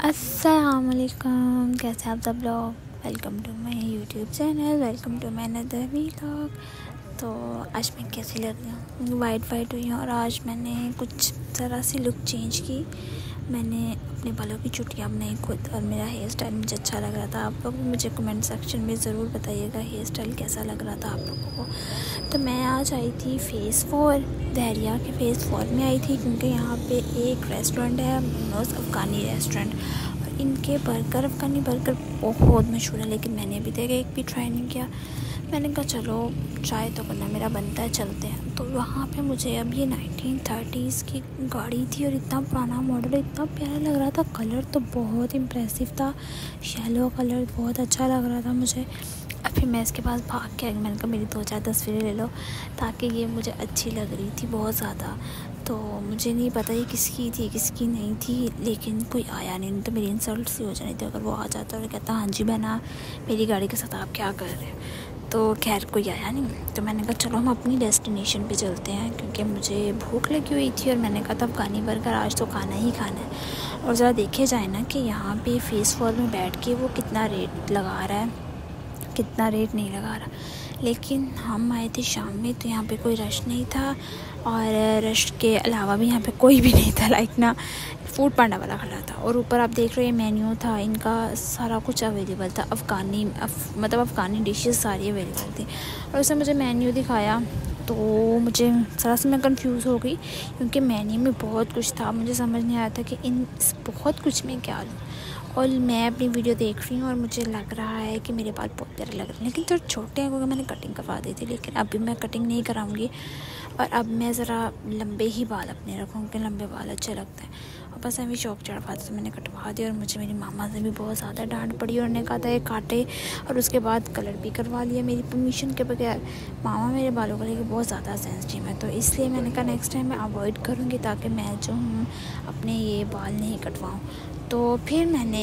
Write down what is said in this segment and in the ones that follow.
अस्सलामुअलैकुम, कैसे आप सब लोग। Welcome to my YouTube channel, welcome to my another vlog. तो आज मैं कैसी लग रही हूँ, वाइट हुई हूँ। और आज मैंने कुछ ज़रा सी लुक चेंज की। मैंने अपने बालों की चुटियाँ बनाई खुद, और मेरा हेयर स्टाइल मुझे अच्छा लग रहा था। आप लोग मुझे कमेंट सेक्शन में ज़रूर बताइएगा हेयर स्टाइल कैसा लग रहा था आप लोगों को। तो मैं आज आई थी फेस फॉर, दहरिया के फेस फॉर में आई थी, क्योंकि यहाँ पे एक रेस्टोरेंट है, मोमोज अफ़गानी रेस्टोरेंट, और इनके बर्गर, अफ़गानी बर्गर बहुत मशहूर है। लेकिन मैंने अभी तक एक भी ट्राई नहीं किया। मैंने कहा चलो ट्राई तो करना मेरा बनता है, चलते हैं। तो वहाँ पे मुझे अब ये 1930s की गाड़ी थी, और इतना पुराना मॉडल, इतना प्यारा लग रहा था। कलर तो बहुत इम्प्रेसिव था, येलो कलर बहुत अच्छा लग रहा था मुझे। फिर मैं इसके पास भाग के आई, मैंने कहा मेरी 2-4 तस्वीरें ले लो, ताकि ये मुझे अच्छी लग रही थी बहुत ज़्यादा। तो मुझे नहीं पता ये किसकी थी किसकी नहीं थी, लेकिन कोई आया नहीं, तो मेरी इंसल्ट सी हो जानी थी अगर वो आ जाता और कहता हाँ जी बहना मेरी गाड़ी के साथ आप क्या कर रहे हैं। तो खैर कोई आया नहीं, तो मैंने कहा चलो हम अपनी डेस्टिनेशन पे चलते हैं, क्योंकि मुझे भूख लगी हुई थी। और मैंने कहा था अफ़गानी बर्गर आज तो खाना ही खाना है। और ज़रा देखे जाए ना कि यहाँ पे फेस फॉर में बैठ के वो कितना रेट लगा रहा है, कितना रेट नहीं लगा रहा। लेकिन हम आए थे शाम में, तो यहाँ पे कोई रश नहीं था, और रश के अलावा भी यहाँ पे कोई भी नहीं था। लाइक ना फूड पांडा वाला खड़ा था, और ऊपर आप देख रहे हैं मेन्यू था इनका, सारा कुछ अवेलेबल था। मतलब अफ़गानी डिशेस सारी अवेलेबल थी। और उसने मुझे मेन्यू दिखाया, तो मुझे ज़रा सी मैं कंफ्यूज हो गई, क्योंकि मेन्यू में बहुत कुछ था। मुझे समझ नहीं आया था कि इन बहुत कुछ में क्या लूँ। और मैं अपनी वीडियो देख रही हूँ, और मुझे लग रहा है कि मेरे बाल बहुत प्यारे लग रहे हैं, लेकिन थोड़े छोटे हैं, क्योंकि मैंने कटिंग करवा दी थी। लेकिन अभी मैं कटिंग नहीं कराऊंगी, और अब मैं ज़रा लंबे ही बाल अपने रखूँगी, लंबे बाल अच्छे लगते हैं। और बस अभी शौक चढ़ा था, तो मैंने कटवा दिया। और मुझे मेरी मामा से भी बहुत ज़्यादा डांट पड़ी, और उन्होंने कहा था ये काटे, और उसके बाद कलर भी करवा लिया मेरी परमिशन के बगैर। मामा मेरे बालों को लेकर बहुत ज़्यादा सेंसिटिव है, तो इसलिए मैंने कहा नेक्स्ट टाइम मैं अवॉइड करूँगी, ताकि मैं जो हूँ अपने ये बाल नहीं कटवाऊँ। तो फिर मैंने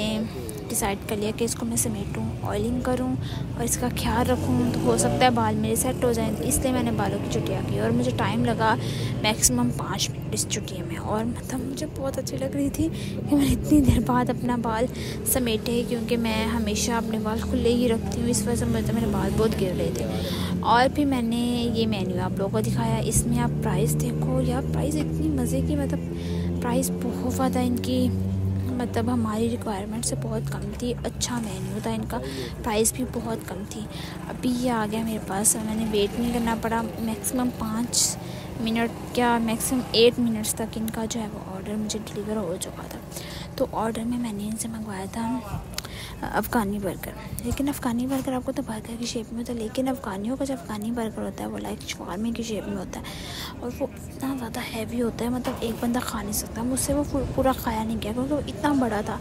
डिसाइड कर लिया कि इसको मैं समेटूँ, ऑयलिंग करूँ, और इसका ख्याल रखूँ, तो हो सकता है बाल मेरे सेट हो जाएं। तो इसलिए मैंने बालों की चुटिया की, और मुझे टाइम लगा मैक्सिमम 5 मिनट इस चुटिया में। और मतलब मुझे बहुत अच्छी लग रही थी कि मैंने इतनी देर बाद अपना बाल समेटे, क्योंकि मैं हमेशा अपने बाल खुले ही रखती हूँ, इस वजह से मेरे बाल बहुत गिर रहे थे। और फिर मैंने ये मेन्यू आप लोगों को दिखाया, इसमें आप प्राइस देखो यार, प्राइस इतनी मज़े की, मतलब प्राइस बहुत ज़्यादा इनकी, मतलब हमारी रिक्वायरमेंट से बहुत कम थी। अच्छा मेन्यू था इनका, प्राइस भी बहुत कम थी। अभी ये आ गया मेरे पास, और मैंने वेट नहीं करना पड़ा। मैक्सिमम 5 मिनट क्या मैक्सिमम 8 मिनट्स तक इनका जो है वो ऑर्डर मुझे डिलीवर हो चुका था। तो ऑर्डर में मैंने इनसे मंगवाया था अफ़गानी बर्गर। लेकिन अफ़गानी बर्गर आपको तो बर्गर की शेप में होता है, लेकिन अफ़गानियों का जो अफ़गानी बर्गर होता है वो लाइक शवारमे की शेप में होता है, और वो इतना ज़्यादा हैवी होता है, मतलब एक बंदा खा नहीं सकता। मुझसे वो पूरा खाया नहीं गया, क्योंकि वो इतना बड़ा था।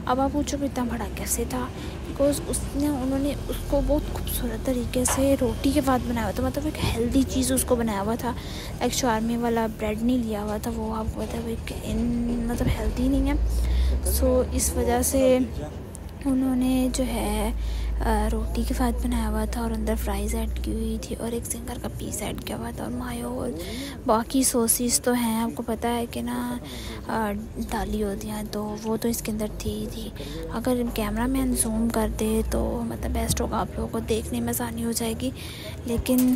अब आप पूछो कि इतना बड़ा कैसे था, बिकॉज उन्होंने उसको बहुत खूबसूरत तरीके से रोटी के बाद बनाया हुआ था, मतलब एक हेल्दी चीज़ उसको बनाया हुआ था। एक शवारमे वाला ब्रेड नहीं लिया हुआ था, वो आपको पता है मतलब हेल्दी नहीं है। सो इस वजह से उन्होंने जो है रोटी के साथ बनाया हुआ था, और अंदर फ्राइज़ ऐड की हुई थी, और एक जिंगर का पीस ऐड किया हुआ था, और मायो, और बाकी सॉसेस तो हैं, आपको पता है कि ना डाली होती हैं, तो वो तो इसके अंदर थी। अगर कैमरा मैन जूम कर दे तो मतलब बेस्ट होगा, आप लोगों को देखने में आसानी हो जाएगी। लेकिन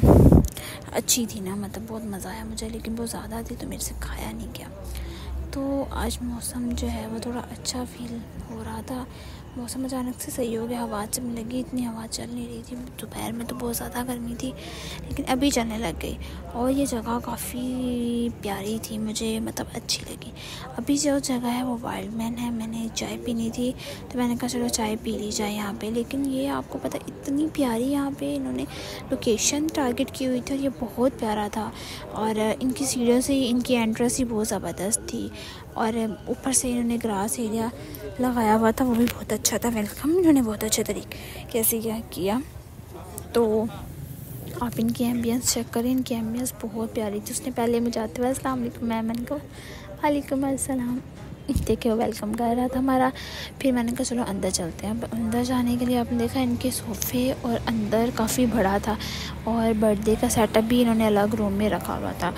अच्छी थी ना, मतलब बहुत मज़ा आया मुझे, लेकिन बहुत ज़्यादा थी तो मेरे से खाया नहीं गया। तो आज मौसम जो है वो थोड़ा अच्छा फील हो रहा था। मौसम अचानक से सही हो गया, हवा चलने लगी, इतनी हवा चल नहीं रही थी। दोपहर में तो बहुत ज़्यादा गर्मी थी, लेकिन अभी चलने लग गई। और ये जगह काफ़ी प्यारी थी, मुझे मतलब अच्छी लगी। अभी जो जगह है वो वाइल्ड मैन है। मैंने चाय पीनी थी, तो मैंने कहा चलो चाय पी ली जाए यहाँ पे। लेकिन ये आपको पता इतनी प्यारी यहाँ पे इन्होंने लोकेशन टारगेट की हुई थी, और ये बहुत प्यारा था। और इनकी सीढ़ियों से इनकी एंट्रेंस ही बहुत ज़बरदस्त थी, और ऊपर से इन्होंने ग्रास एरिया लगाया हुआ था, वो भी बहुत अच्छा था। वेलकम इन्होंने बहुत अच्छे तरीके से किया। तो आप इनकी एम्बियंस चेक करें, इनकी एम्बियंस बहुत प्यारी थी। उसने पहले मुझे आते हुए अस्सलाम वालेकुम मैम को वालेकुम अस्सलाम देखिए वो वेलकम कर रहा था हमारा। फिर मैंने कहा चलो अंदर चलते हैं। अंदर जाने के लिए आपने देखा इनके सोफ़े, और अंदर काफ़ी बड़ा था, और बर्थडे का सेटअप भी इन्होंने अलग रूम में रखा हुआ था।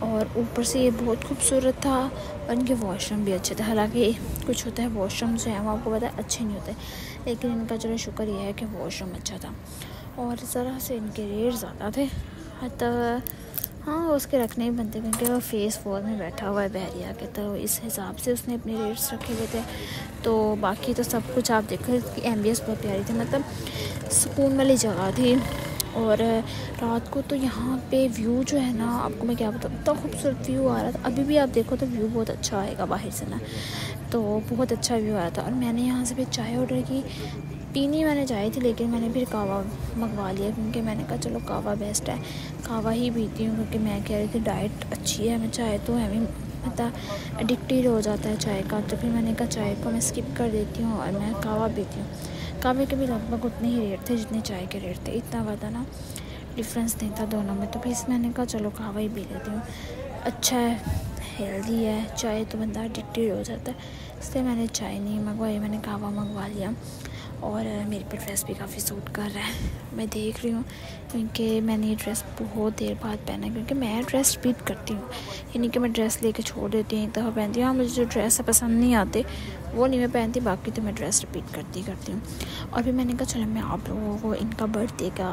और ऊपर से ये बहुत खूबसूरत था और इनके वॉशरूम भी अच्छे थे। हालांकि कुछ होता है वॉशरूम जो है वो आपको पता है अच्छे नहीं होते, लेकिन इनका चलो शुक्र यह है कि वॉशरूम अच्छा था। और ज़रा से इनके रेट ज़्यादा थे, तो हाँ उसके रखने ही बनते क्योंकि वो फेस 4 में बैठा हुआ है बहरिया के, तो इस हिसाब से उसने अपने रेट्स रखे हुए थे। तो बाकी तो सब कुछ आप देखो, इसकी एम्बियंस बहुत प्यारी थी, मतलब सुकून वाली जगह थी। और रात को तो यहाँ पे व्यू जो है ना, आपको मैं क्या बताऊँ, इतना खूबसूरत व्यू आ रहा था। अभी भी आप देखो तो व्यू बहुत अच्छा आएगा बाहर से ना, तो बहुत अच्छा व्यू आ रहा था। और मैंने यहाँ से फिर चाय ऑर्डर की, पीनी मैंने चाय थी, लेकिन मैंने फिर कहवा मंगवा लिया क्योंकि मैंने कहा चलो कहवा बेस्ट है, कहवा ही पीती हूँ क्योंकि मैं कह रही थी डाइट अच्छी है। मैं चाय तो है मतलब एडिक्टेड हो जाता है चाय का, तो फिर मैंने कहा चाय को मैं स्किप कर देती हूँ और मैं कहवा पीती हूँ। कहवे के भी लगभग उतने ही रेट थे जितने चाय के रेट थे, इतना ज़्यादा ना डिफरेंस नहीं था दोनों में। तो फिर मैंने कहा चलो कहवा ही पी लेती हूँ, अच्छा है, हेल्दी है। चाय तो बंदा एडिक्टेड हो जाता है, इसलिए मैंने चाय नहीं मंगवाई, मैंने कहवा मंगवा लिया। और मेरे पे ड्रेस भी काफ़ी सूट कर रहा है, मैं देख रही हूँ, क्योंकि मैंने ये ड्रेस बहुत देर बाद पहना, क्योंकि मैं ड्रेस रिपीट करती हूँ, यानी कि मैं ड्रेस लेके छोड़ देती हूँ, एक दफ़ा पहनती हूँ। हाँ मुझे जो ड्रेस पसंद नहीं आते वो नहीं मैं पहनती, बाकी तो मैं ड्रेस रिपीट करती हूँ। और फिर मैंने कहा चलो मैं आप लोगों को इनका बर्थडे का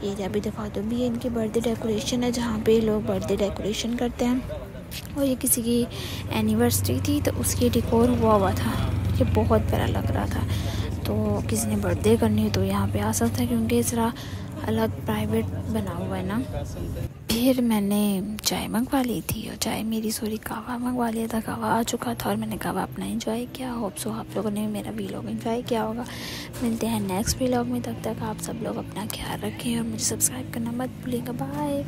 एरिया भी दिखा दूँ। भी इनकी बर्थडे डेकोरेशन है जहाँ पे लोग बर्थडे डेकोरेशन करते हैं, और ये किसी की एनिवर्सरी थी तो उसकी डेकोर हुआ था, ये बहुत प्यारा लग रहा था। तो किसी ने बर्थडे करनी है तो यहाँ पे आ सकता है, क्योंकि इस तरह अलग प्राइवेट बना हुआ है ना। फिर मैंने चाय मंगवा ली थी, और चाय मेरी कहवा मंगवा लिया था, कहवा आ चुका था और मैंने कहवा अपना एंजॉय किया। होप सो आप लोगों ने मेरा व्लॉग एंजॉय किया होगा। मिलते हैं नेक्स्ट व्लॉग में, तब तक आप सब लोग अपना ख्याल रखें और मुझे सब्सक्राइब करना मत भूलिएगा। बाय।